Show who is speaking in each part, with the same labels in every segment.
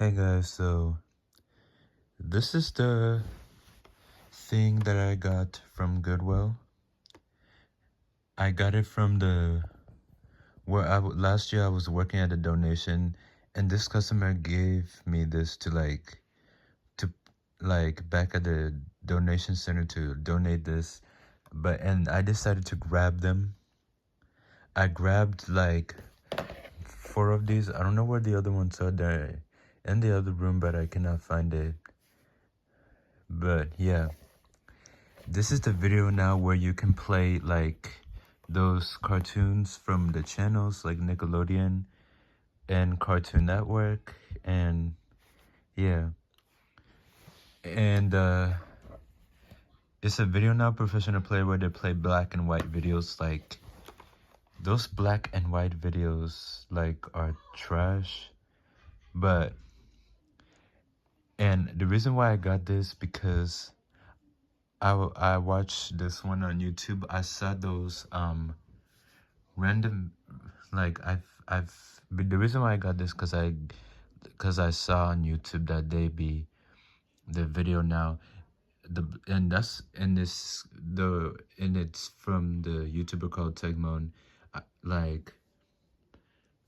Speaker 1: Hey guys, so this is the thing that I got from Goodwill. I got it from last year I was working at a donation, and this customer gave me this to back at the donation center to donate this, and I decided to grab them. I grabbed like 4 of these. I don't know where the other ones are. They're in the other room, but I cannot find it. But yeah. This is the video now where you can play like those cartoons from the channels like Nickelodeon and Cartoon Network, and yeah. And it's a VideoNow professional player where they play black and white videos. Like those black and white videos like are trash. And the reason why I got this because I watched this one on YouTube. I saw those random, like but the reason why I got this because I saw on YouTube that they be the VideoNow, it's from the YouTuber called Techmoan. Like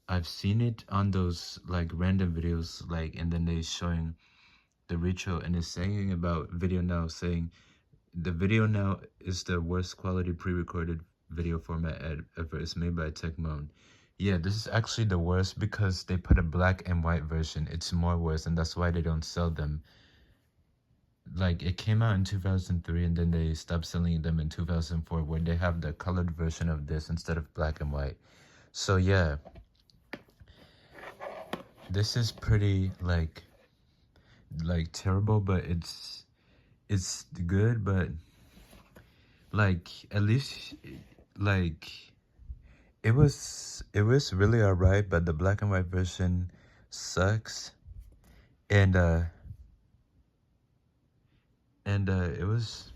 Speaker 1: I've seen it on those like random videos, like, and then they showing the retro, and it's saying about VideoNow, saying the VideoNow is the worst quality pre-recorded video format ever. It's made by Techmoan. Yeah, this is actually the worst because they put a black and white version. It's more worse, and that's why they don't sell them. Like, it came out in 2003, and then they stopped selling them in 2004, where they have the colored version of this instead of black and white. So yeah, this is pretty like terrible, but it's good, but like at least like it was really alright, but the black and white version sucks. And it was,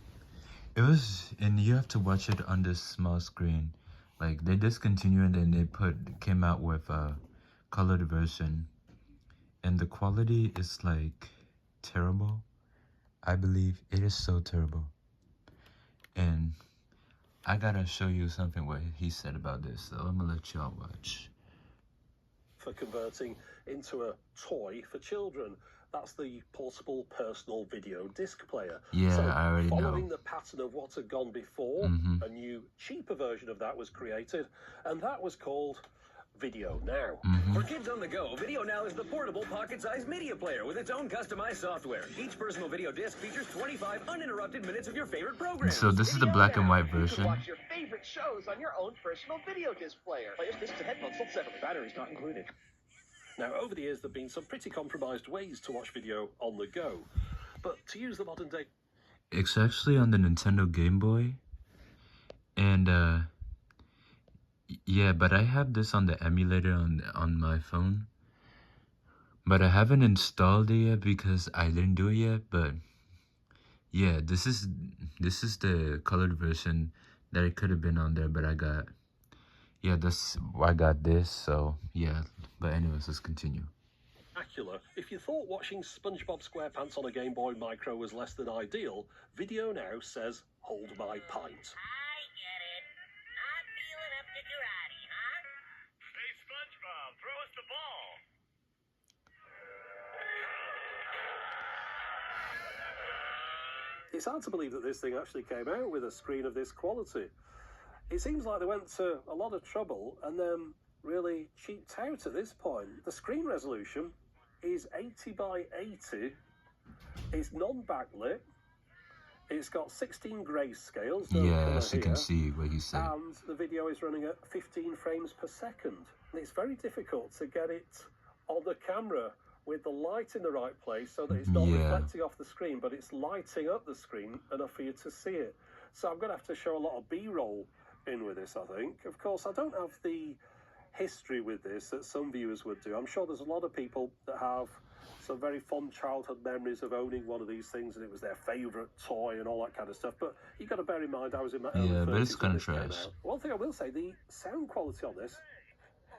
Speaker 1: and you have to watch it on this small screen. Like they discontinued, and then came out with a colored version, and the quality is like terrible. I believe it is so terrible. And I gotta show you something what he said about this, so I'm gonna let y'all watch.
Speaker 2: For converting into a toy for children. That's the portable personal video disc player.
Speaker 1: Yeah,
Speaker 2: so
Speaker 1: I already
Speaker 2: following
Speaker 1: know.
Speaker 2: the pattern of what had gone before, a new, cheaper version of that was created, and that was called VideoNow.
Speaker 3: For kids on the go, VideoNow is the portable pocket-sized media player with its own customized software. Each personal video disc features 25 uninterrupted minutes of your favorite programs.
Speaker 1: So this is the black and white version.
Speaker 4: You can watch your favorite shows on your own personal video disc player. Players, discs, and headphones sold separately. Batteries not included.
Speaker 2: Now, over the years, there have been some pretty compromised ways to watch video on the go. But to use the modern day...
Speaker 1: It's actually on the Nintendo Game Boy. And, yeah, but I have this on the emulator on my phone. But I haven't installed it yet because I didn't do it yet. But, yeah, this is the colored version that it could have been on there, but I got... Yeah, I got this, so yeah. But anyways, let's continue.
Speaker 2: If you thought watching SpongeBob SquarePants on a Game Boy Micro was less than ideal, VideoNow says, hold my pint.
Speaker 5: I get it. Not feeling up to karate, huh?
Speaker 6: Hey, SpongeBob, throw us the ball.
Speaker 2: It's hard to believe that this thing actually came out with a screen of this quality. It seems like they went to a lot of trouble and then really cheaped out at this point. The screen resolution is 80 by 80. It's non-backlit. It's got 16 grayscales.
Speaker 1: Yes, you can see what he said.
Speaker 2: And the video is running at 15 frames per second. And it's very difficult to get it on the camera with the light in the right place so that it's not reflecting off the screen, but it's lighting up the screen enough for you to see it. So I'm going to have to show a lot of B-roll in with this, I think. Of course, I don't have the history with this that some viewers would do. I'm sure there's a lot of people that have some very fond childhood memories of owning one of these things, and it was their favourite toy and all that kind of stuff. But you've got to bear in mind, I was in my early 30s.
Speaker 1: Yeah, but it's kind of trash.
Speaker 2: One thing I will say, the sound quality on this...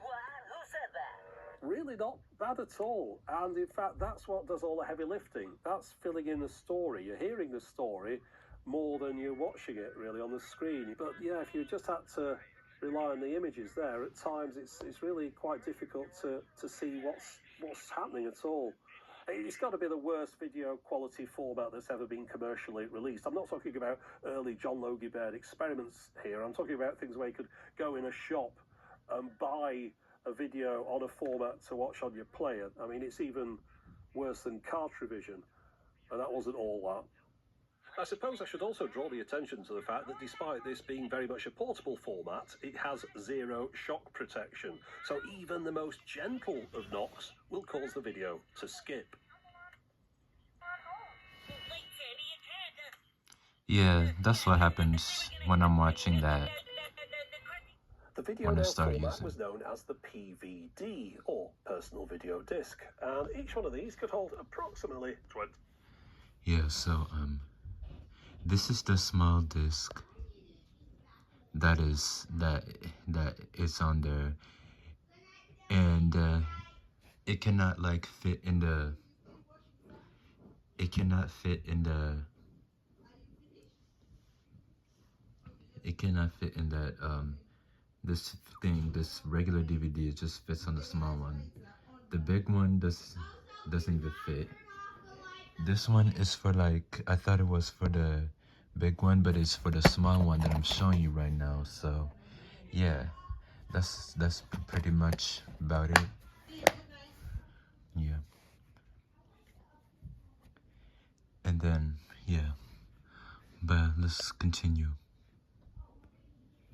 Speaker 5: What? Who said that?
Speaker 2: really not bad at all. And in fact, that's what does all the heavy lifting. That's filling in the story. You're hearing the story more than you're watching it really on the screen. But yeah, if you just had to rely on the images there, at times it's really quite difficult to see what's happening at all. It's got to be the worst video quality format that's ever been commercially released. I'm not talking about early John Logie Baird experiments here. I'm talking about things where you could go in a shop and buy a video on a format to watch on your player. I mean, it's even worse than Cartrivision, and that wasn't all that. I suppose I should also draw the attention to the fact that despite this being very much a portable format, it has zero shock protection. So even the most gentle of knocks will cause the video to skip.
Speaker 1: Yeah, that's what happens when I'm watching that.
Speaker 2: The VideoNow format was known as the PVD, or personal video disc, and each one of these could hold approximately 20.
Speaker 1: Yeah, so this is the small disc that is on there, and it cannot like fit in the. It cannot fit in the. It cannot fit in that this thing. This regular DVD, it just fits on the small one. The big one doesn't even fit. This one is for like, I thought it was for the big one, but it's for the small one that I'm showing you right now. So yeah, that's pretty much about it. Yeah. And then yeah, but let's continue.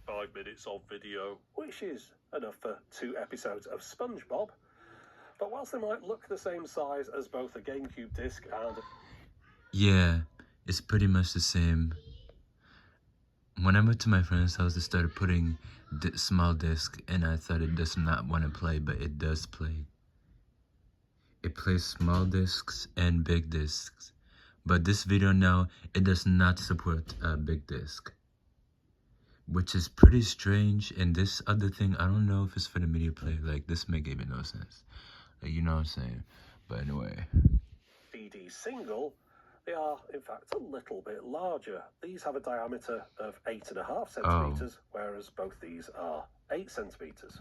Speaker 2: 5 minutes of video, which is enough for 2 episodes of SpongeBob. But whilst they might look the same size as both a GameCube disc and...
Speaker 1: Yeah, it's pretty much the same. When I went to my friend's house, they started putting small disc, and I thought it does not want to play, but it does play. It plays small discs and big discs. But this VideoNow, it does not support a big disc, which is pretty strange. And this other thing, I don't know if it's for the media player. Like, this make even no sense. Like, you know what I'm saying? But anyway.
Speaker 2: DVD single, they are in fact a little bit larger. These have a diameter of 8.5 centimeters, whereas both these are 8 centimeters.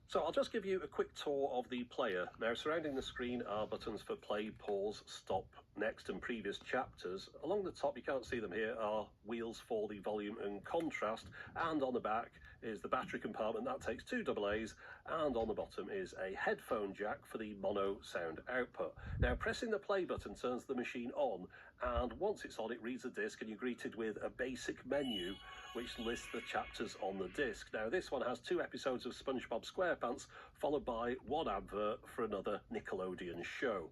Speaker 2: So I'll just give you a quick tour of the player. Now, surrounding the screen are buttons for play, pause, stop, next and previous chapters. Along the top, you can't see them here, are wheels for the volume and contrast, and on the back is the battery compartment. That takes 2 AA's, and on the bottom is a headphone jack for the mono sound output. Now, pressing the play button turns the machine on, and once it's on, it reads the disc, and you're greeted with a basic menu which lists the chapters on the disc. Now, this one has 2 episodes of SpongeBob SquarePants, followed by 1 advert for another Nickelodeon show.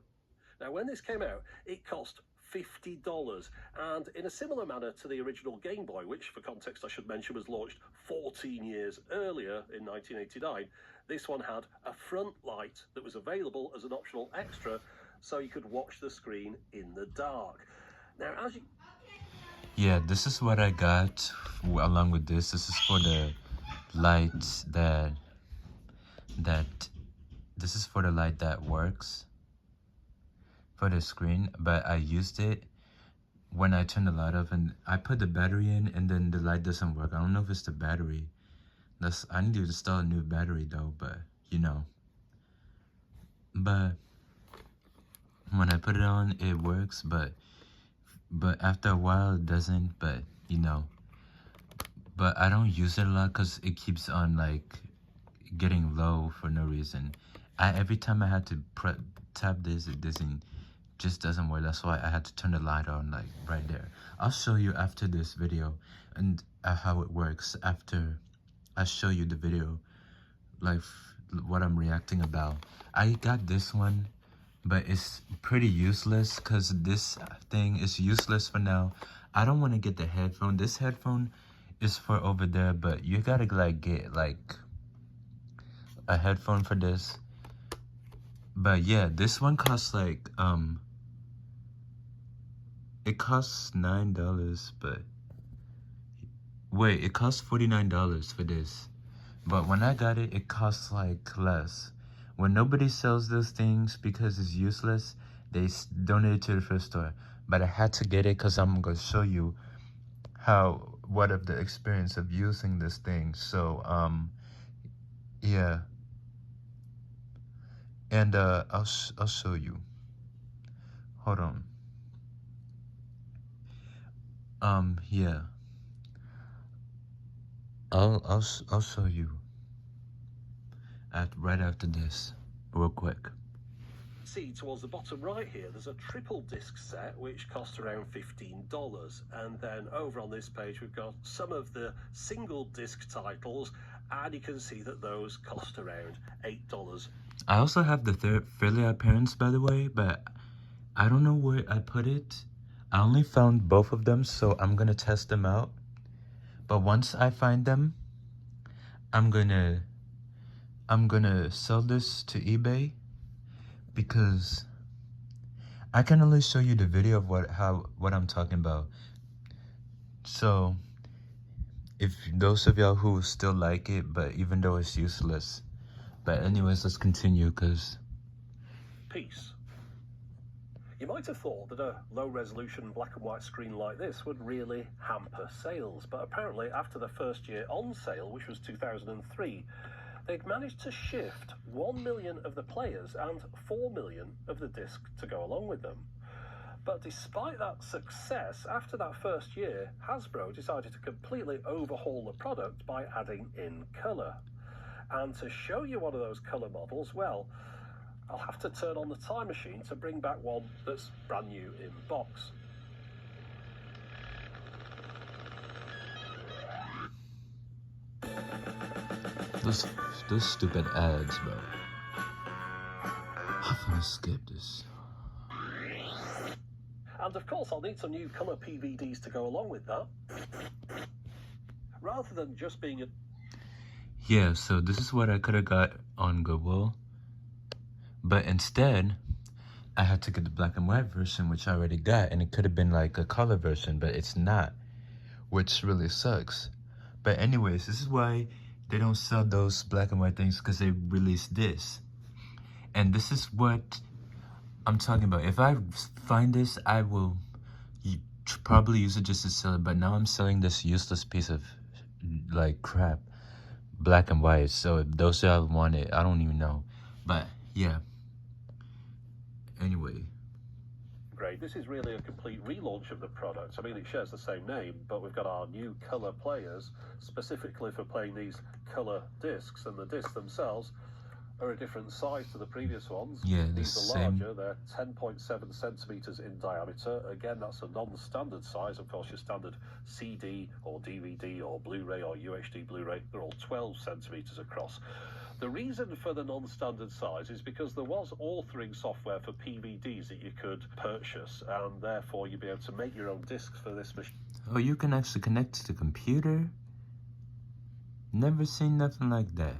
Speaker 2: Now, when this came out, it cost $50, and in a similar manner to the original Game Boy, which for context I should mention was launched 14 years earlier in 1989, this one had a front light that was available as an optional extra, so you could watch the screen in the dark. Now, as you...
Speaker 1: Yeah, this is what I got along with this. This is for the lights that this is for the light that works for the screen, but I used it when I turned the light off, and I put the battery in, and then the light doesn't work. I don't know if it's the battery. I need to install a new battery though, but you know. But when I put it on, it works, but after a while it doesn't. But you know, but I don't use it a lot because it keeps on like getting low for no reason. Every time I had to tap this, it just doesn't work. That's why I had to turn the light on, like right there. I'll show you after this video and how it works after I show you the video, like what I'm reacting about. I got this one, but it's pretty useless because this thing is useless for now. I don't want to get the headphone. This headphone is for over there, but you gotta like get like a headphone for this. But yeah, this one costs like it costs $9, but wait, it costs $49 for this. But when I got it, it costs like less. when nobody sells those things because it's useless, they donate it to the thrift store. But I had to get it because I'm gonna show you what of the experience of using this thing. So yeah, and I'll show you. Hold on. Yeah, I'll show you right after this, real quick.
Speaker 2: See towards the bottom right here, there's a triple disc set which costs around $15, and then over on this page we've got some of the single disc titles, and you can see that those cost around $8.
Speaker 1: I also have the Fairly Odd Parents, by the way, but I don't know where I put it. I only found both of them, so I'm gonna test them out. But once I find them, I'm gonna sell this to eBay, because I can only show you the video of what I'm talking about. So if those of y'all who still like it, but even though it's useless. But anyways, let's continue, because
Speaker 2: Peace. You might have thought that a low-resolution black and white screen like this would really hamper sales, but apparently after the first year on sale, which was 2003, they'd managed to shift 1 million of the players and 4 million of the disc to go along with them. But despite that success, after that first year, Hasbro decided to completely overhaul the product by adding in colour. And to show you one of those colour models, well, I'll have to turn on the time machine to bring back one that's brand new in box.
Speaker 1: those stupid ads, bro. I'm gonna skip this.
Speaker 2: And of course I'll need some new colour PVDs to go along with that. Rather than just being a...
Speaker 1: Yeah, so this is what I could have got on Goodwill. But instead, I had to get the black and white version, which I already got. And it could have been like a color version, but it's not, which really sucks. But anyways, this is why they don't sell those black and white things, because they released this. And this is what I'm talking about. If I find this, I will probably use it just to sell it. But now I'm selling this useless piece of like crap, black and white. So if those y'all want it, I don't even know. But yeah. Anyway.
Speaker 2: Great. This is really a complete relaunch of the product. I mean, it shares the same name, but we've got our new colour players specifically for playing these colour discs, and the discs themselves are a different size to the previous ones.
Speaker 1: Yeah,
Speaker 2: these are larger. They're 10.7 centimeters in diameter. Again, that's a non-standard size. Of course, your standard CD or DVD or Blu-ray or UHD Blu-ray, they're all 12 centimeters across. The reason for the non-standard size is because there was authoring software for PVDs that you could purchase, and therefore you'd be able to make your own discs for this machine.
Speaker 1: Oh, you can actually connect to the computer? Never seen nothing like that.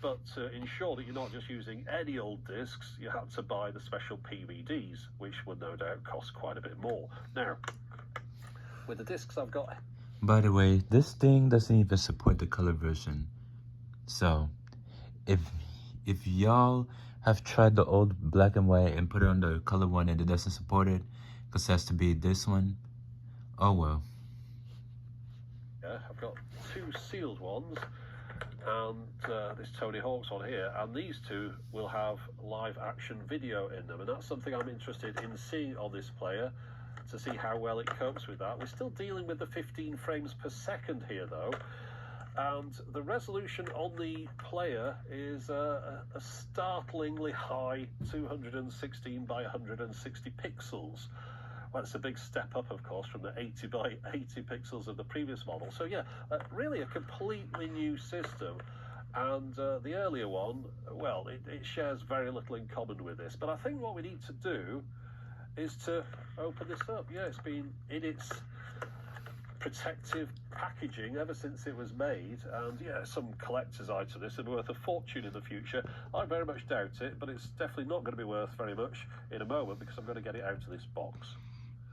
Speaker 2: But to ensure that you're not just using any old discs, you had to buy the special PVDs, which would no doubt cost quite a bit more. Now, with the discs I've got...
Speaker 1: By the way, this thing doesn't even support the color version. So, if y'all have tried the old black and white and put it on the color one and it doesn't support it, because it has to be this one, oh well.
Speaker 2: Yeah, I've got two sealed ones, and this Tony Hawk's one here, and these two will have live action video in them, and that's something I'm interested in seeing on this player, to see how well it copes with that. We're still dealing with the 15 frames per second here though, and the resolution on the player is a startlingly high 216 by 160 pixels. Well, it's a big step up, of course, from the 80 by 80 pixels of the previous model. So yeah, really a completely new system. And the earlier one, well, it shares very little in common with this. But I think what we need to do is to open this up. Yeah, it's been in its protective packaging ever since it was made, and yeah, some collector's item. This will be worth a fortune in the future. I very much doubt it, but it's definitely not going to be worth very much in a moment, because I'm going to get it out of this box.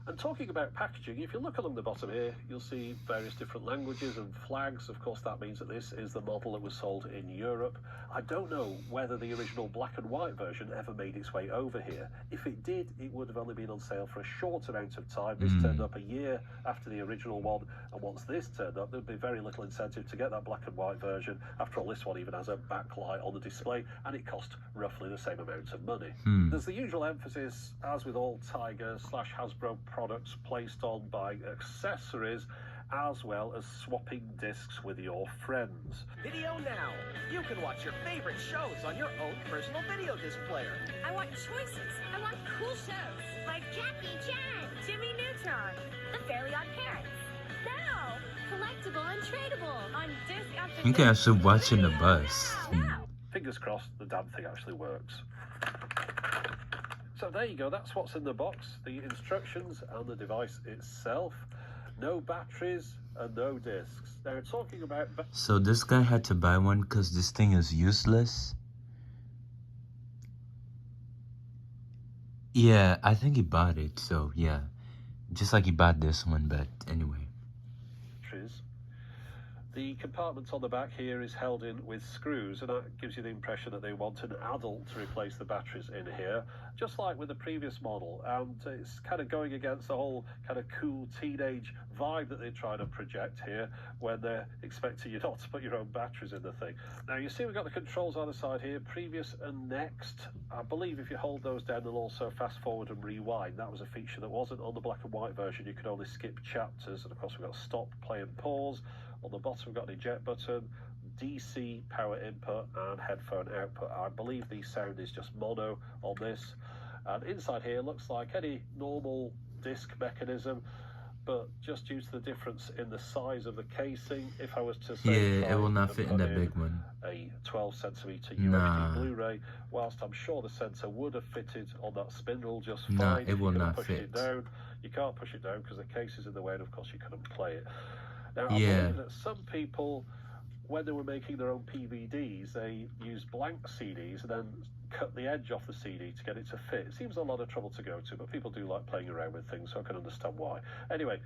Speaker 2: And talking about packaging, if you look along the bottom here, you'll see various different languages and flags. Of course, that means that this is the model that was sold in Europe. I don't know whether the original black and white version ever made its way over here. If it did, it would have only been on sale for a short amount of time. This turned up a year after the original one, and once this turned up, there'd be very little incentive to get that black and white version. After all, this one even has a backlight on the display, and it cost roughly the same amount of money. There's the usual emphasis, as with all Tiger/Hasbro products, placed on buying accessories, as well as swapping discs with your friends.
Speaker 4: VideoNow. You can watch your favorite shows on your own personal video disc player.
Speaker 7: I want choices. I want cool shows.
Speaker 5: Like Jackie Chan,
Speaker 7: Jimmy Neutron, The Fairly Odd Parents. Now, collectible and tradable on disc after
Speaker 1: You can
Speaker 7: disc.
Speaker 1: actually watch in the bus.
Speaker 7: Now.
Speaker 2: Fingers crossed the damn thing actually works. So there you go, that's what's in the box, the instructions and the device itself. No batteries and no discs. Now talking about...
Speaker 1: So this guy had to buy one because this thing is useless? Yeah, I think he bought it, so yeah. Just like he bought this one, but anyway.
Speaker 2: batteries. The compartment on the back here is held in with screws, and that gives you the impression that they want an adult to replace the batteries in here, just like with the previous model. And it's kind of going against the whole kind of cool teenage vibe that they try to project here when they're expecting you not to put your own batteries in the thing. Now you see we've got the controls on the side here, previous and next. I believe if you hold those down, they'll also fast forward and rewind. That was a feature that wasn't on the black and white version. You could only skip chapters, and of course we've got stop, play and pause. On the bottom, we've got an eject button, DC power input, and headphone output. I believe the sound is just mono on this. And inside here looks like any normal disc mechanism, but just due to the difference in the size of the casing, if I was to say...
Speaker 1: Yeah, it will not fit in that big one.
Speaker 2: A 12cm UHD Blu-ray, whilst I'm sure the sensor would have fitted on that spindle just fine.
Speaker 1: No, it will not
Speaker 2: push
Speaker 1: fit.
Speaker 2: It down. You can't push it down because the case is in the way, and of course you couldn't play it. Now, I believe that some people, when they were making their own PVDs, they used blank CDs and then cut the edge off the CD to get it to fit. It seems a lot of trouble to go to, but people do like playing around with things, so I can understand why. Anyway,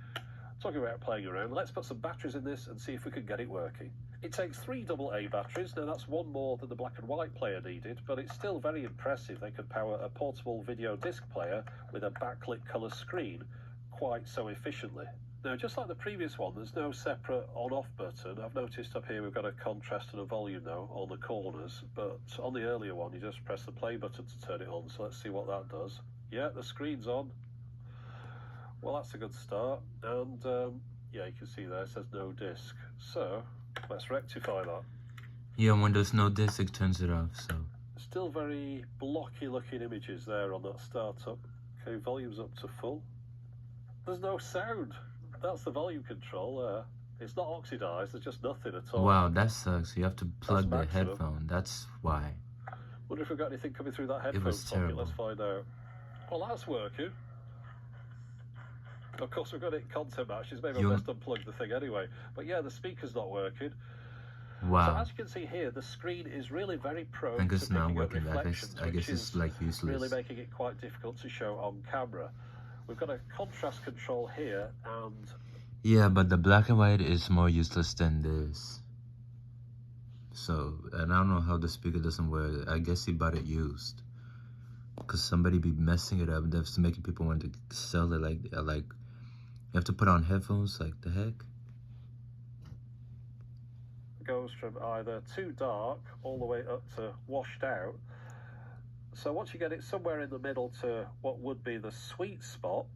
Speaker 2: talking about playing around, let's put some batteries in this and see if we can get it working. It takes 3 AA batteries. Now that's one more than the black and white player needed, but it's still very impressive. They could power a portable video disc player with a backlit colour screen quite so efficiently. Now, just like the previous one, there's no separate on-off button. I've noticed up here we've got a contrast and a volume now on the corners, but on the earlier one, you just press the play button to turn it on. So let's see what that does. Yeah, the screen's on. Well, that's a good start. And yeah, you can see there it says no disc. So let's rectify that.
Speaker 1: Yeah, when there's no disc, it turns it off, so.
Speaker 2: Still very blocky looking images there on that startup. Okay, volume's up to full. There's no sound. That's the volume control. It's not oxidized, there's just nothing at all.
Speaker 1: Wow, that sucks. You have to plug the headphone. That's why.
Speaker 2: Wonder if we've got anything coming through that headphone
Speaker 1: was
Speaker 2: pocket.
Speaker 1: terrible.
Speaker 2: Let's find out. Well, that's working. Of course, we've got it content matches. Maybe I'll best unplug the thing anyway. But yeah, the speaker's not working.
Speaker 1: Wow.
Speaker 2: So as you can see here, the screen is really very prone
Speaker 1: I guess
Speaker 2: to
Speaker 1: not
Speaker 2: picking up
Speaker 1: working.
Speaker 2: reflections,
Speaker 1: I guess
Speaker 2: which
Speaker 1: it's
Speaker 2: is
Speaker 1: like useless.
Speaker 2: really making it quite difficult to show on camera. We've got a contrast control here, and
Speaker 1: yeah, but the black and white is more useless than this. So, and I don't know how the speaker doesn't work. I guess he bought it used. Because somebody be messing it up. That's making people want to sell it like, you have to put on headphones, like the heck?
Speaker 2: it goes from either too dark all the way up to washed out. So once you get it somewhere in the middle to what would be the sweet spot,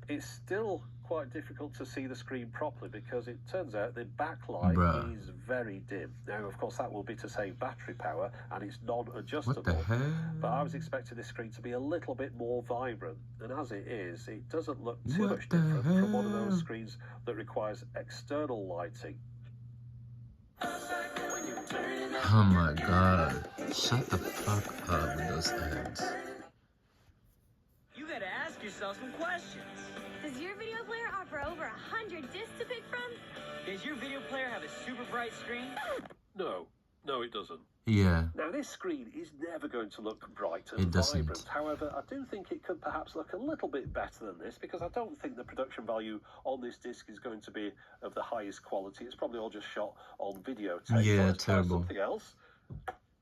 Speaker 2: it's still quite difficult to see the screen properly because it turns out the backlight is very dim. Now, of course, that will be to save battery power, and it's non-adjustable.
Speaker 1: What the hell?
Speaker 2: But I was expecting this screen to be a little bit more vibrant, and as it is, it doesn't look too much different from one of those screens that requires external lighting.
Speaker 1: Oh my god. Shut the fuck up with those ads.
Speaker 3: You gotta ask yourself some questions.
Speaker 7: Does your video player offer over 100 discs to pick from?
Speaker 3: Does your video player have a super bright screen?
Speaker 2: No. No, it doesn't.
Speaker 1: Yeah.
Speaker 2: Now, this screen is never going to look bright and
Speaker 1: It doesn't.
Speaker 2: vibrant. However, I do think it could perhaps look a little bit better than this, because I don't think the production value on this disc is going to be of the highest quality. It's probably all just shot on videotape.
Speaker 1: Yeah,
Speaker 2: Let's try
Speaker 1: terrible.
Speaker 2: something else.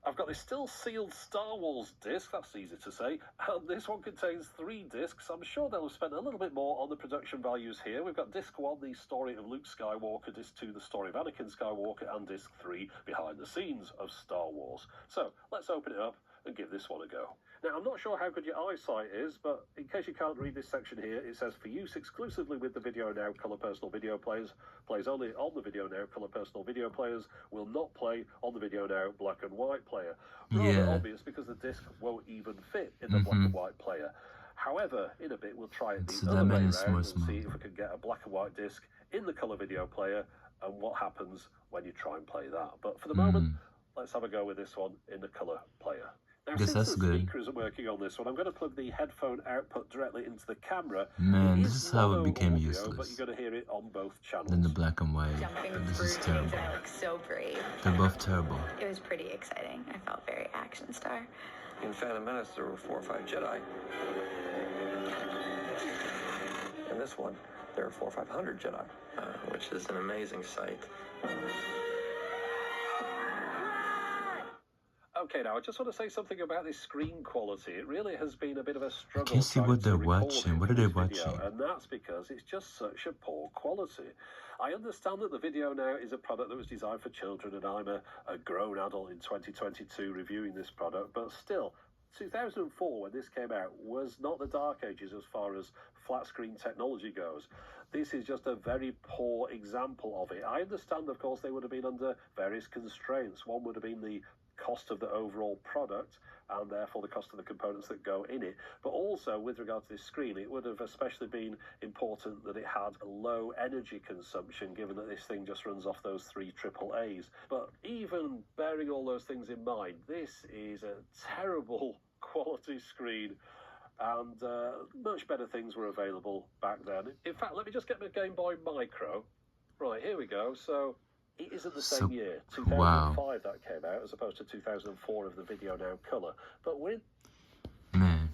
Speaker 2: I've got this still sealed Star Wars disc, that's easy to say, and this one contains 3 discs. I'm sure they'll have spent a little bit more on the production values here. We've got disc 1, the story of Luke Skywalker, disc 2, the story of Anakin Skywalker, and disc 3, behind the scenes of Star Wars. So, let's open it up and give this one a go. Now, I'm not sure how good your eyesight is, but in case you can't read this section here, it says, for use exclusively with the VideoNow Color Personal Video Players, plays only on the VideoNow Color Personal Video Players, will not play on the VideoNow Black and White Player. Rather obvious, because the disc won't even fit in the black and white player. However, in a bit, we'll try it the other way around and see if we can get a black and white disc in the color video player and what happens when you try and play that. But for the moment, let's have a go with this one in the color player. Now, since the speaker isn't working on this one, I'm going to plug the headphone output directly into the camera.
Speaker 1: Man, this is how it became
Speaker 2: audio,
Speaker 1: useless.
Speaker 2: But you're going to hear it on both channels.
Speaker 1: In the black and white. This is terrible.
Speaker 7: I look so brave.
Speaker 1: They're both terrible.
Speaker 7: It was pretty exciting. I felt very action star.
Speaker 8: In Phantom Menace, there were 4 or 5 Jedi. In this one, there are 400 or 500 Jedi, which is an amazing sight.
Speaker 2: Okay, now I just want to say something about this screen quality. It really has been a bit of a struggle.
Speaker 1: I can't see what they're watching. What are they watching?
Speaker 2: And that's because it's just such a poor quality. I understand that the VideoNow is a product that was designed for children, and I'm a grown adult in 2022 reviewing this product, but still, 2004, when this came out, was not the dark ages as far as flat screen technology goes. This is just a very poor example of it. I understand, of course, they would have been under various constraints. One would have been the cost of the overall product and therefore the cost of the components that go in it, but also with regard to this screen, it would have especially been important that it had a low energy consumption, given that this thing just runs off those 3 AAAs. But even bearing all those things in mind, this is a terrible quality screen, and much better things were available back then. In fact, let me just get my Game Boy Micro. Right, here we go. So it isn't the same year, 2005 that came out, as opposed to 2004 of the VideoNow Color. But with...
Speaker 1: Man,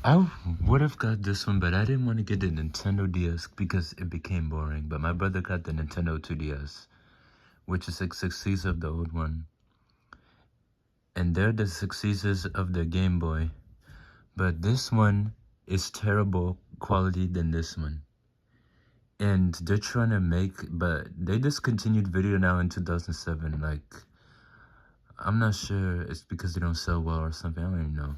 Speaker 1: I would have got this one, but I didn't want to get the Nintendo DS because it became boring. But my brother got the Nintendo 2DS, which is a successor of the old one. And they're the successors of the Game Boy. But this one is terrible quality than this one. And they're trying to make, but they discontinued VideoNow in 2007. Like, I'm not sure it's because they don't sell well or something. I don't even know.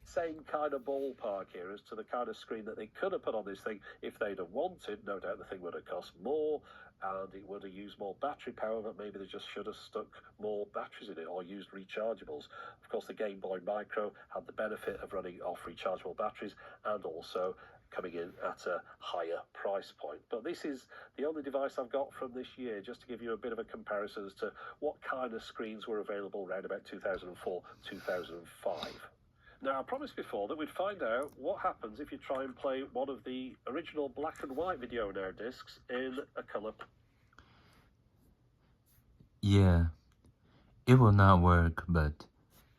Speaker 2: Same kind of ballpark here as to the kind of screen that they could have put on this thing if they'd have wanted. No doubt the thing would have cost more and it would have used more battery power, but maybe they just should have stuck more batteries in it or used rechargeables. Of course, the Game Boy Micro had the benefit of running off rechargeable batteries and also coming in at a higher price point. But this is the only device I've got from this year, just to give you a bit of a comparison as to what kind of screens were available around about 2004, 2005. Now, I promised before that we'd find out what happens if you try and play one of the original black and white VideoNow discs in a color.
Speaker 1: Yeah, it will not work, but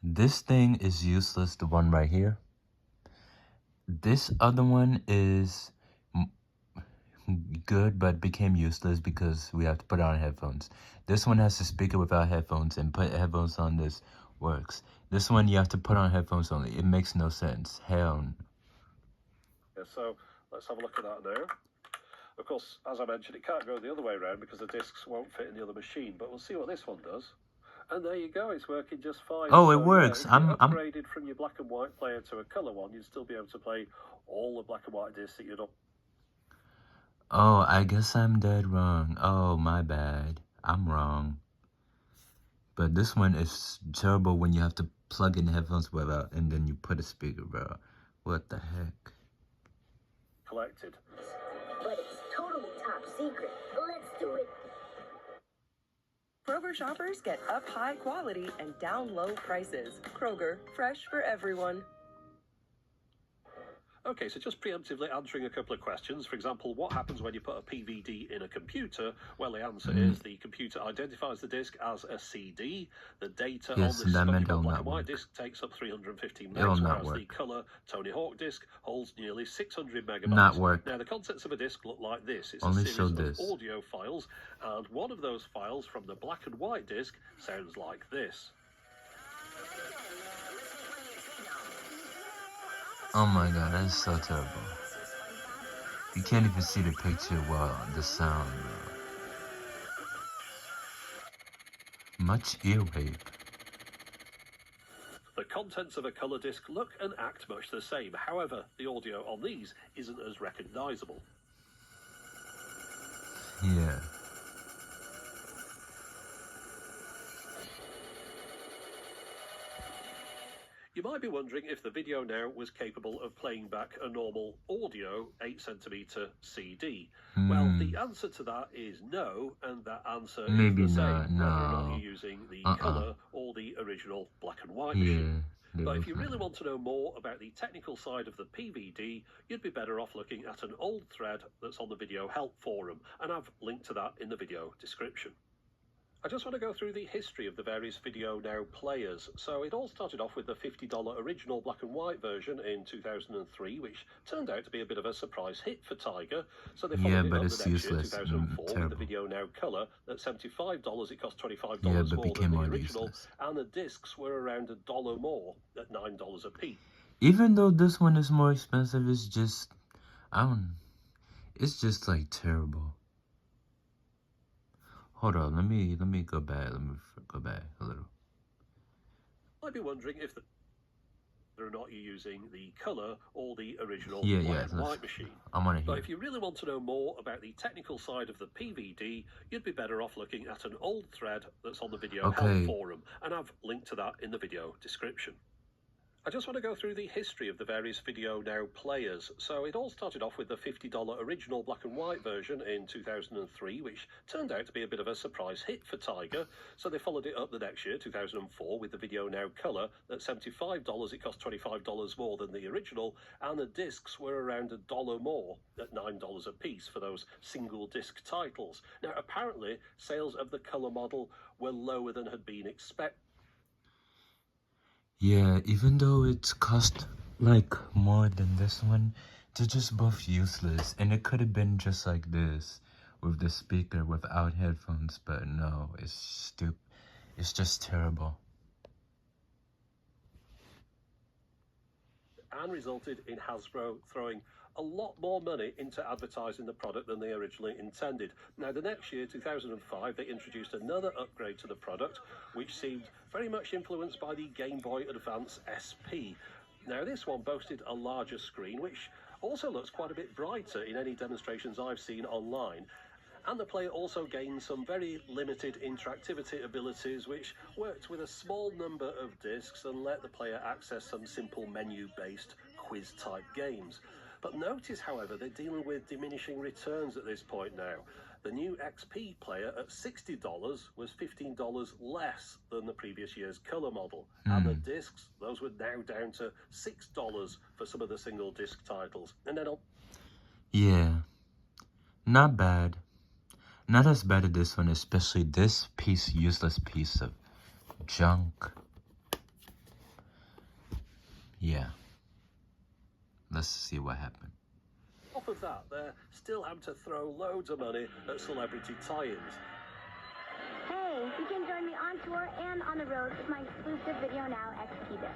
Speaker 1: this thing is useless, the one right here. This other one is good, but became useless because we have to put on headphones. This one has a speaker without headphones, and put headphones on this works. This one you have to put on headphones only. It makes no sense. Hell.
Speaker 2: Yeah, so let's have a look at that now. Of course, as I mentioned, it can't go the other way around because the discs won't fit in the other machine, but we'll see what this one does. And there you go, it's working just fine.
Speaker 1: Oh, it
Speaker 2: so,
Speaker 1: works.
Speaker 2: Yeah, if you upgraded from your black and white player to a color one, you'd still be able to play all the black and white discs that you'd up.
Speaker 1: Oh, I guess I'm dead wrong. Oh, my bad. I'm wrong. But this one is terrible when you have to plug in headphones without, and then you put a speaker, bro. What the heck?
Speaker 2: Collected.
Speaker 5: But it's totally top secret. Let's do it.
Speaker 9: Kroger shoppers get up high quality and down low prices. Kroger, fresh for everyone.
Speaker 2: Okay, so just preemptively answering a couple of questions. For example, what happens when you put a PVD in a computer? Well, the answer is the computer identifies the disc as a CD. The data on this spunky black and white disc takes up 315 megs, whereas the colour Tony Hawk disc holds nearly 600 megabytes. Now, the contents of a disc look like this. It's a series of audio files, and one of those files from the black and white disc sounds like this.
Speaker 1: Oh my god, that's so terrible. You can't even see the picture while the sound, bro. Much earwave.
Speaker 2: The contents of a colour disc look and act much the same. However, the audio on these isn't as recognisable.
Speaker 1: Yeah.
Speaker 2: You might be wondering if the VideoNow was capable of playing back a normal audio 8cm CD. Well, the answer to that is no, and that answer is the same, whether or not you're using the colour or the original black and white machine. But if you really want to know more about the technical side of the PVD, you'd be better off looking at an old thread that's on the Video Help forum, and I've linked to that in the video description. I just want to go through the history of the various VideoNow players. So it all started off with the $50 original black and white version in 2003, which turned out to be a bit of a surprise hit for Tiger. So they followed it up the next year, 2004, with the VideoNow Color at $75. It cost $25 more than the original, and the discs were around $1 more at $9 a piece.
Speaker 1: Even though this one is more expensive, it's just, it's just like terrible. Hold on, let me go back. Let me go back a little.
Speaker 2: Might be wondering if whether or not you're using the colour or the original black and white machine. But if you really want to know more about the technical side of the PVD, you'd be better off looking at an old thread that's on the Video Help forum, and I've linked to that in the video description. I just want to go through the history of the various VideoNow players. So it all started off with the $50 original black and white version in 2003, which turned out to be a bit of a surprise hit for Tiger. So they followed it up the next year, 2004, with the VideoNow Color at $75. It cost $25 more than the original, and the discs were around $1 more at $9 a piece for those single disc titles. Now, apparently, sales of the Color model were lower than had been expected.
Speaker 1: Yeah, even though it's cost like more than this one, they're just both useless. And it could have been just like this with the speaker without headphones, but no, it's stupid. It's just terrible.
Speaker 2: And resulted in Hasbro throwing a lot more money into advertising the product than they originally intended. Now, the next year, 2005, they introduced another upgrade to the product, which seemed very much influenced by the Game Boy Advance SP. Now, this one boasted a larger screen, which also looks quite a bit brighter in any demonstrations I've seen online. And the player also gained some very limited interactivity abilities, which worked with a small number of discs and let the player access some simple menu-based quiz-type games. But notice, however, they're dealing with diminishing returns at this point now. The new XP player at $60 was $15 less than the previous year's Color model. And the discs, those were now down to $6 for some of the single disc titles. And then
Speaker 1: yeah, not bad. Not as bad as this one, especially this useless piece of junk. Yeah. Let's see what happened.
Speaker 2: Off of that, they're still having to throw loads of money at celebrity tie-ins.
Speaker 7: Hey, you can join me on tour and on the road with my exclusive VideoNow XP disc.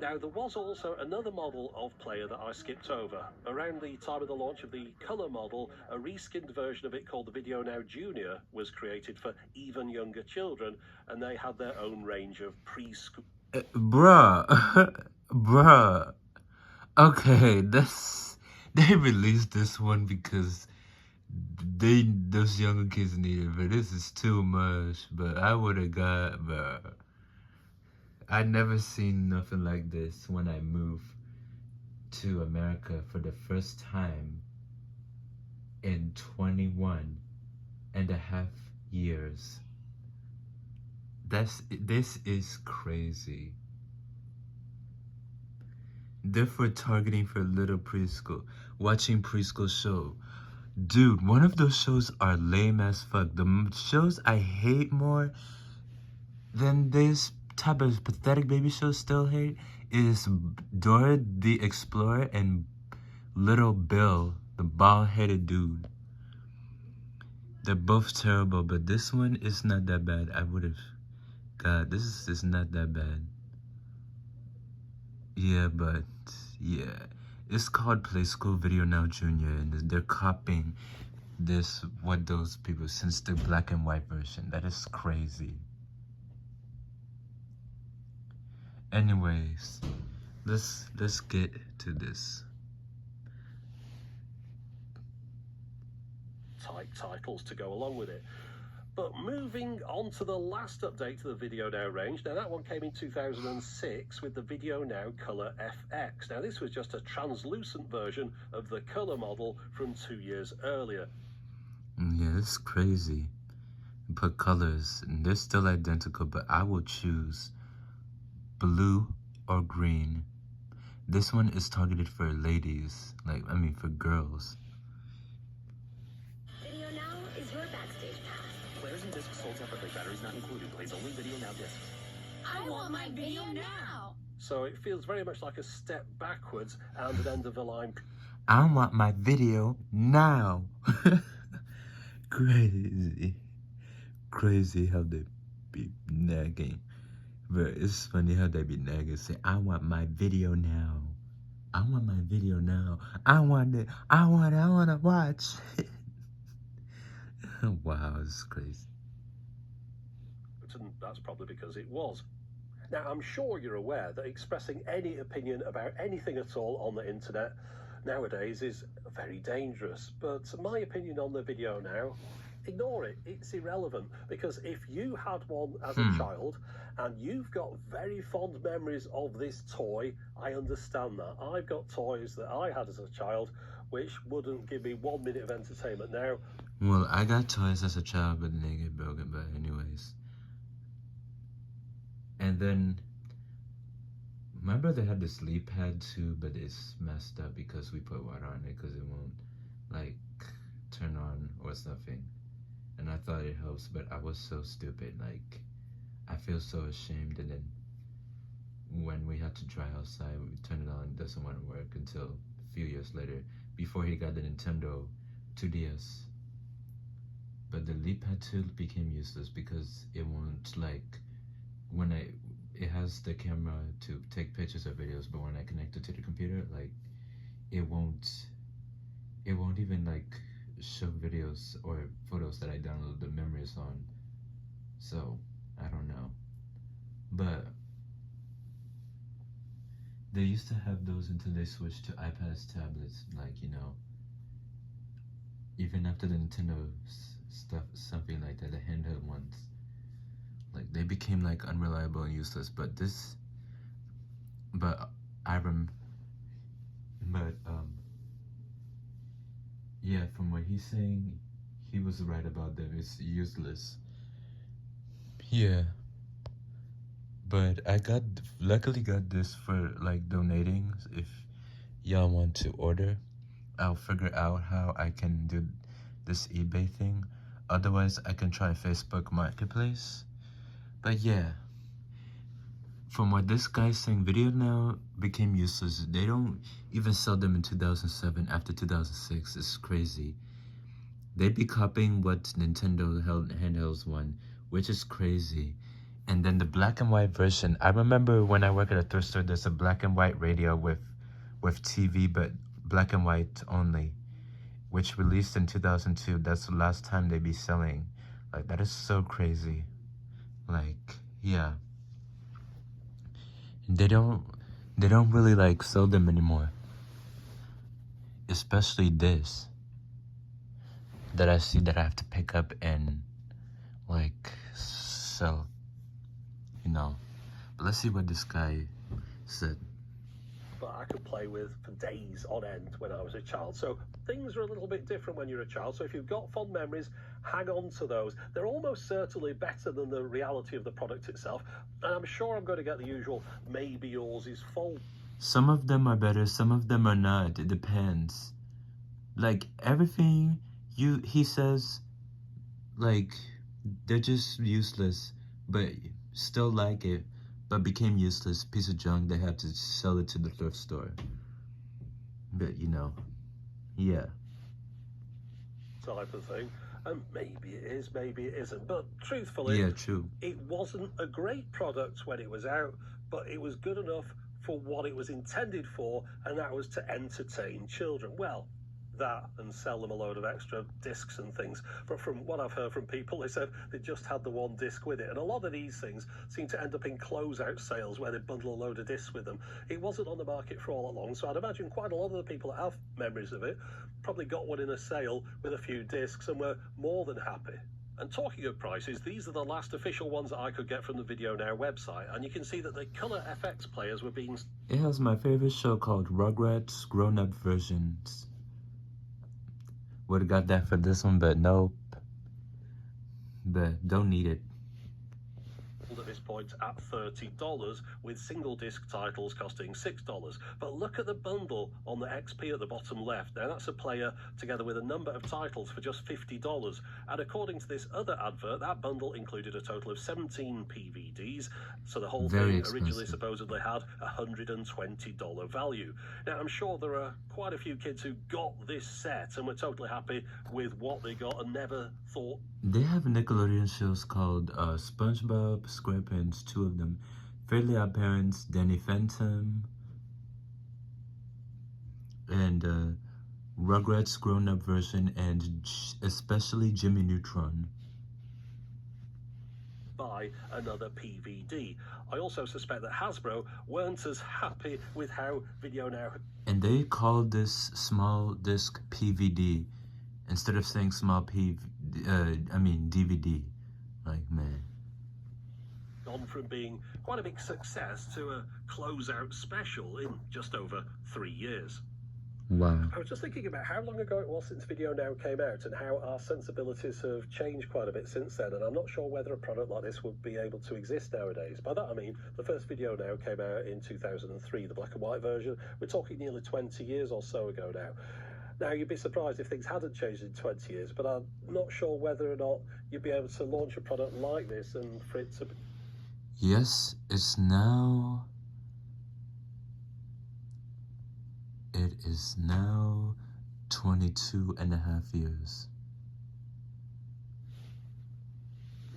Speaker 2: Now, there was also another model of player that I skipped over. Around the time of the launch of the Color model, a reskinned version of it called the VideoNow Junior was created for even younger children, and they had their own range of preschool...
Speaker 1: Bruh. Okay, they released this one because those younger kids need it, but this is too much. But I would have got, bruh. I never seen nothing like this when I moved to America for the first time in 21.5 years. This is crazy. Therefore targeting for little preschool. Watching preschool show. Dude, one of those shows are lame as fuck. The shows I hate more than this type of pathetic baby show still hate is Dora the Explorer and Little Bill, the bald-headed dude. They're both terrible, but this one is not that bad. I would have... God, this is not that bad. Yeah, but... Yeah. It's called Play School VideoNow Junior, and they're copying this, what those people, since the black and white version. That is crazy. Anyways, let's get to this.
Speaker 2: Type titles to go along with it. But moving on to the last update to the VideoNow range. Now that one came in 2006 with the VideoNow Color FX. Now this was just a translucent version of the color model from 2 years earlier.
Speaker 1: Yeah, it's crazy. Put colors, and they're still identical, but I will choose blue or green. This one is targeted for ladies, for girls.
Speaker 7: VideoNow is your backstage pass.
Speaker 3: Players and discs sold separately. Batteries not included. Plays only VideoNow discs.
Speaker 7: I want my video now.
Speaker 2: So it feels very much like a step backwards and an end of the line.
Speaker 1: I want my video now. Crazy how they be nagging. But it's funny how they be nagging, say, I want my video now. I want my video now. I want it. I want to watch. Wow, it's crazy.
Speaker 2: And that's probably because it was. Now, I'm sure you're aware that expressing any opinion about anything at all on the internet nowadays is very dangerous. But my opinion on the VideoNow, ignore it. It's irrelevant. Because if you had one as a child and you've got very fond memories of this toy, I understand that. I've got toys that I had as a child which wouldn't give me 1 minute of entertainment now.
Speaker 1: Well, I got toys as a child, but they get broken. But anyways. And then my brother had this leap pad too, but it's messed up because we put water on it because it won't turn on or something. And I thought it helps, but I was so stupid. I feel so ashamed. And then when we had to try outside, we turned it on, it doesn't want to work until a few years later, before he got the Nintendo 2DS. But the leap pad 2 became useless because it won't, it has the camera to take pictures or videos, but when I connect it to the computer, it won't even show videos or photos that I download the memories on. So I don't know, but they used to have those until they switched to iPads, tablets, even after the Nintendo stuff, something like that, the handheld ones, they became unreliable and useless. Yeah, from what he's saying, he was right about them. It's useless. Yeah, but I luckily got this for donating. If y'all want to order, I'll figure out how I can do this eBay thing. Otherwise, I can try Facebook Marketplace. But yeah, from what this guy's saying, VideoNow became useless. They don't even sell them in 2007 after 2006. It's crazy. They be copying what Nintendo handhelds won, which is crazy. And then the black and white version. I remember when I work at a thrift store, there's a black and white radio with TV, but black and white only, which released in 2002. That's the last time they be selling. That is so crazy. Yeah. They don't really sell them anymore. Especially this that I see that I have to pick up and sell, But let's see what this guy said.
Speaker 2: But I could play with for days on end when I was a child. So things are a little bit different when you're a child. So if you've got fond memories, hang on to those. They're almost certainly better than the reality of the product itself. And I'm sure I'm going to get the usual maybe yours is full
Speaker 1: Some of them are better, some of them are not. It depends. Like everything he says, like they're just useless, but still like it, but became useless piece of junk. They had to sell it to the thrift store. But you know, yeah.
Speaker 2: Type of thing. And maybe it is, maybe it isn't. But truthfully,
Speaker 1: Yeah, true.
Speaker 2: It wasn't a great product when it was out, but it was good enough for what it was intended for, and that was to entertain children. Well, that and sell them a load of extra discs and things. But from what I've heard from people, they said they just had the one disc with it. And a lot of these things seem to end up in closeout sales where they bundle a load of discs with them. It wasn't on the market for all that long, so I'd imagine quite a lot of the people that have memories of it probably got one in a sale with a few discs and were more than happy. And talking of prices, these are the last official ones that I could get from the VideoNow website, and you can see that the colour FX players were being...
Speaker 1: It has my favorite show called Rugrats Grown-Up Versions. Would've got that for this one, but nope. But don't need it.
Speaker 2: At this point at $30, with single disc titles costing $6. But look at the bundle on the XP at the bottom left. Now that's a player together with a number of titles for just $50. And according to this other advert, that bundle included a total of 17 PVDs. So the whole thing originally supposedly had a $120 value. Now I'm sure there are quite a few kids who got this set and were totally happy with what they got and never thought.
Speaker 1: They have Nickelodeon shows called SpongeBob SquarePants, 2 of them, Fairly Odd Parents, Danny Phantom, and Rugrats Grown-Up Version, and especially Jimmy Neutron.
Speaker 2: Buy another PVD. I also suspect that Hasbro weren't as happy with how VideoNow...
Speaker 1: And they called this small disc PVD instead of saying small DVD. Like, man.
Speaker 2: Gone from being quite a big success to a closeout special in just over 3 years.
Speaker 1: Wow.
Speaker 2: I was just thinking about how long ago it was since VideoNow came out and how our sensibilities have changed quite a bit since then, and I'm not sure whether a product like this would be able to exist nowadays. By that I mean, the first VideoNow came out in 2003, the black and white version. We're talking nearly 20 years or so ago now. Now, you'd be surprised if things hadn't changed in 20 years, but I'm not sure whether or not you'd be able to launch a product like this and for it to...
Speaker 1: Yes, it's now... It is now 22.5 years.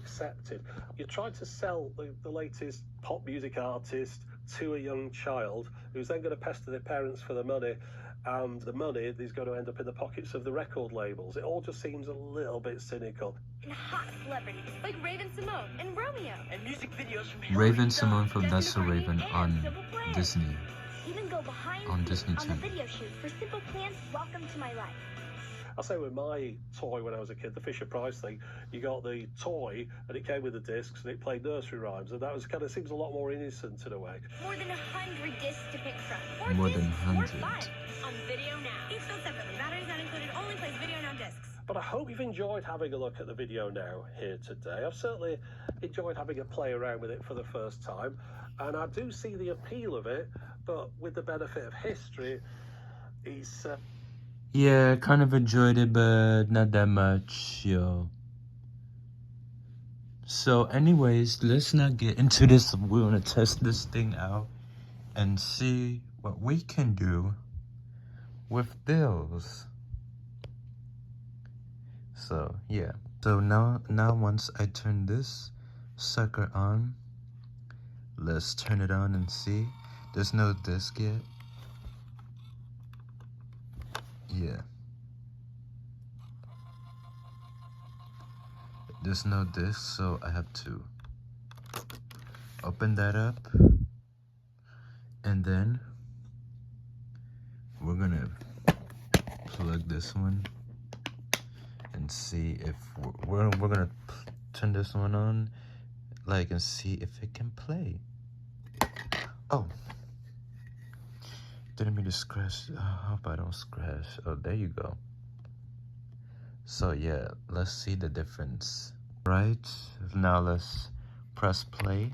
Speaker 2: Accepted. You're trying to sell the latest pop music artist to a young child who's then going to pester their parents for the money, and the money is going to end up in the pockets of the record labels. It all just seems a little bit cynical.
Speaker 7: And hot celebrities like Raven-Symoné and Romeo.
Speaker 4: And music videos from
Speaker 1: Raven-Symoné from That's So Raven on Disney.
Speaker 7: Even go behind
Speaker 1: on Disney
Speaker 7: on the
Speaker 1: Channel.
Speaker 7: video shoot for Simple Plan's Welcome to My Life.
Speaker 2: I'll say with my toy when I was a kid, the Fisher-Price thing, you got the toy and it came with the discs and it played nursery rhymes, and that was kind of seems a lot more innocent in a way.
Speaker 7: More than 100 discs to pick from.
Speaker 1: More than 100.
Speaker 7: On VideoNow. Each sold separately. Batteries not included. Only plays VideoNow discs.
Speaker 2: But I hope you've enjoyed having a look at the VideoNow here today. I've certainly enjoyed having a play around with it for the first time, and I do see the appeal of it, but with the benefit of history, it's...
Speaker 1: Yeah, kind of enjoyed it, but not that much, yo. So anyways, let's not get into this. We're gonna test this thing out and see what we can do with bills. So yeah. So now once I turn this sucker on, let's turn it on and see. There's no disc yet. Yeah. There's no disc, so I have to open that up, and then we're gonna plug this one and see if we're gonna turn this one on, like, and see if it can play. Oh, didn't mean to scratch. I hope I don't scratch. Oh, there you go. So yeah, let's see the difference. Right, now let's press play.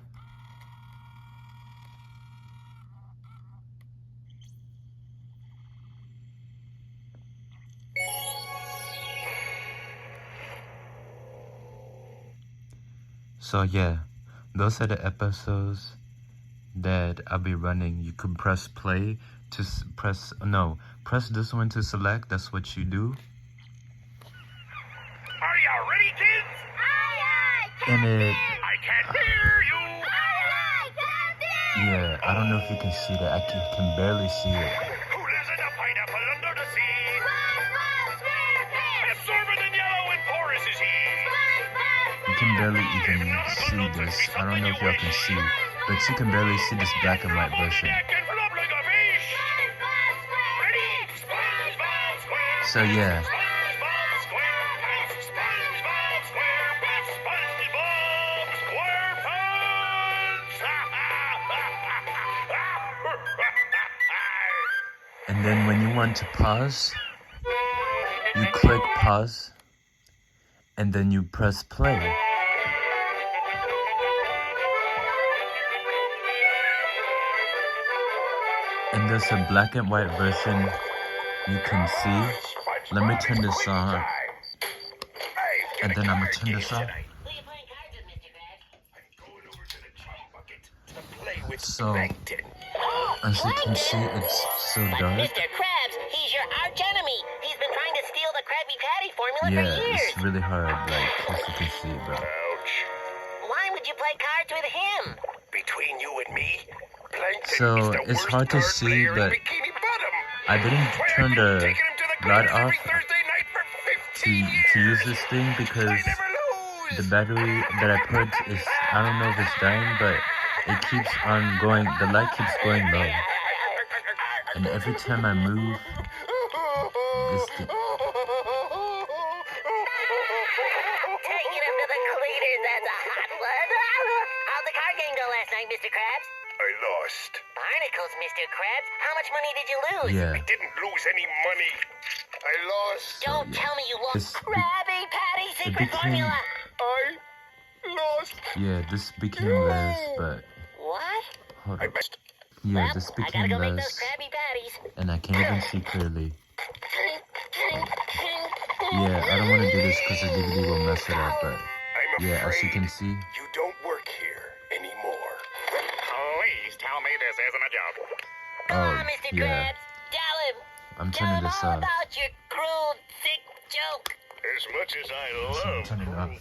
Speaker 1: So yeah, those are the episodes that I'll be running. You can press play to press this one to select. That's what you do.
Speaker 6: Are you ready, kids?
Speaker 5: Aye,
Speaker 1: And it,
Speaker 6: I can't hear you.
Speaker 1: yeah, I don't know if you can see that. I can barely see it.
Speaker 6: Who lives in a pineapple under the sea? Absorbent and yellow and porous is he.
Speaker 1: You can barely even see this. I don't know if y'all can see, but you can barely see this black and white version. So yeah. And then when you want to pause, you click pause, and then you press play. And there's a black and white version you can see. Let me turn this on. And then I'm gonna turn this off. So, as you can see, it's so dark.
Speaker 5: Mr. Krabs, he's your arch enemy. He's been trying to steal the Krabby Patty formula for
Speaker 1: Yeah,
Speaker 5: years.
Speaker 1: it's really hard, like, as you can see, bro.
Speaker 5: Why would you play cards with him?
Speaker 6: Between you and me, Plankton
Speaker 1: So,
Speaker 6: is the
Speaker 1: it's
Speaker 6: worst
Speaker 1: hard to
Speaker 6: card
Speaker 1: see,
Speaker 6: player in
Speaker 1: but
Speaker 6: Bikini Bottom.
Speaker 1: I didn't
Speaker 6: Why
Speaker 1: turn
Speaker 6: have you
Speaker 1: the
Speaker 6: taken him to the
Speaker 1: light
Speaker 6: club
Speaker 1: off
Speaker 6: every Thursday night for 15
Speaker 1: to use
Speaker 6: years?
Speaker 1: this thing because
Speaker 6: I never lose.
Speaker 1: the battery that I put is, I don't know if it's dying, but it keeps on going, the light keeps going low. And every time I move, this thing,
Speaker 5: Take it up to the cleaners, that's a hot one. How'd the card game go last night, Mr. Krabs?
Speaker 6: I lost.
Speaker 5: Barnacles, Mr. Krabs. How much money did you lose?
Speaker 1: yeah.
Speaker 6: I didn't lose any money. I lost.
Speaker 5: Don't
Speaker 1: yeah.
Speaker 5: tell me you lost
Speaker 1: This
Speaker 5: Krabby Patty secret
Speaker 1: became-
Speaker 5: formula.
Speaker 6: I lost.
Speaker 1: Yeah, this became less, but
Speaker 5: What?
Speaker 1: hold
Speaker 6: I
Speaker 1: up.
Speaker 6: missed.
Speaker 1: Yeah,
Speaker 5: Well,
Speaker 1: this
Speaker 5: I gotta
Speaker 1: became
Speaker 5: go make those
Speaker 1: less,
Speaker 5: Krabby Patties.
Speaker 1: and I can't even see clearly. Yeah, I don't want to do this because the DVD will mess it up, but
Speaker 6: I'm
Speaker 1: yeah, as you
Speaker 6: afraid
Speaker 1: can see,
Speaker 6: you don't work here anymore. Please tell me this isn't a joke.
Speaker 5: Go
Speaker 1: oh,
Speaker 5: on, Mr.
Speaker 1: yeah,
Speaker 5: Krabs. Tell him.
Speaker 1: I'm
Speaker 5: Tell
Speaker 1: turning
Speaker 5: him
Speaker 1: this
Speaker 5: all
Speaker 1: off.
Speaker 5: about your cruel, sick joke.
Speaker 6: As much as I
Speaker 1: So
Speaker 6: love
Speaker 1: turn it off.
Speaker 6: time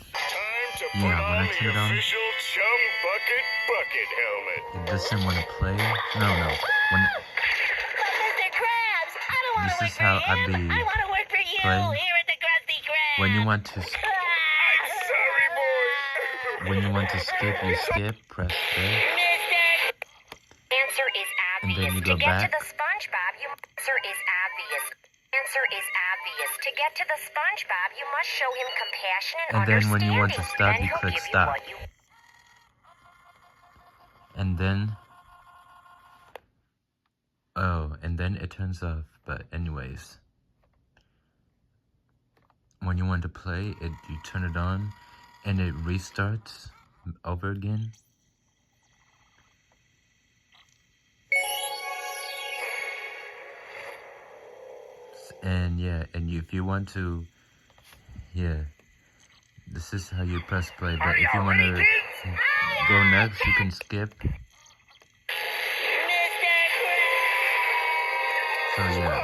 Speaker 6: to put
Speaker 1: Yeah, when
Speaker 6: on
Speaker 1: I turn it
Speaker 6: the
Speaker 1: on,
Speaker 6: official Chum Bucket helmet.
Speaker 1: it doesn't want to play. No, when
Speaker 5: But Mr. Krabs, I don't want
Speaker 1: this
Speaker 5: to work
Speaker 1: is
Speaker 5: for
Speaker 1: how
Speaker 5: him.
Speaker 1: I be
Speaker 5: I want to work for you
Speaker 1: playing.
Speaker 5: here at the Krusty Krab.
Speaker 1: When you want to,
Speaker 6: I'm sorry, boy.
Speaker 1: when you want to skip, you skip. Press there,
Speaker 7: Answer is
Speaker 1: and
Speaker 7: obvious.
Speaker 1: then you go
Speaker 7: to get
Speaker 1: back.
Speaker 7: to the SpongeBob, you answer is obvious. Answer is obvious. To get to the SpongeBob, you must show him compassion and,
Speaker 1: And then when you want to
Speaker 7: understanding.
Speaker 1: stop,
Speaker 7: Then
Speaker 1: you
Speaker 7: he'll
Speaker 1: click
Speaker 7: give you
Speaker 1: stop.
Speaker 7: what you
Speaker 1: And then, oh, and then it turns off. But anyways, when you want to play it, you turn it on, and it restarts over again. And yeah, and if you want to, yeah, this is how you press play. But if you want to go next, you can skip. So yeah.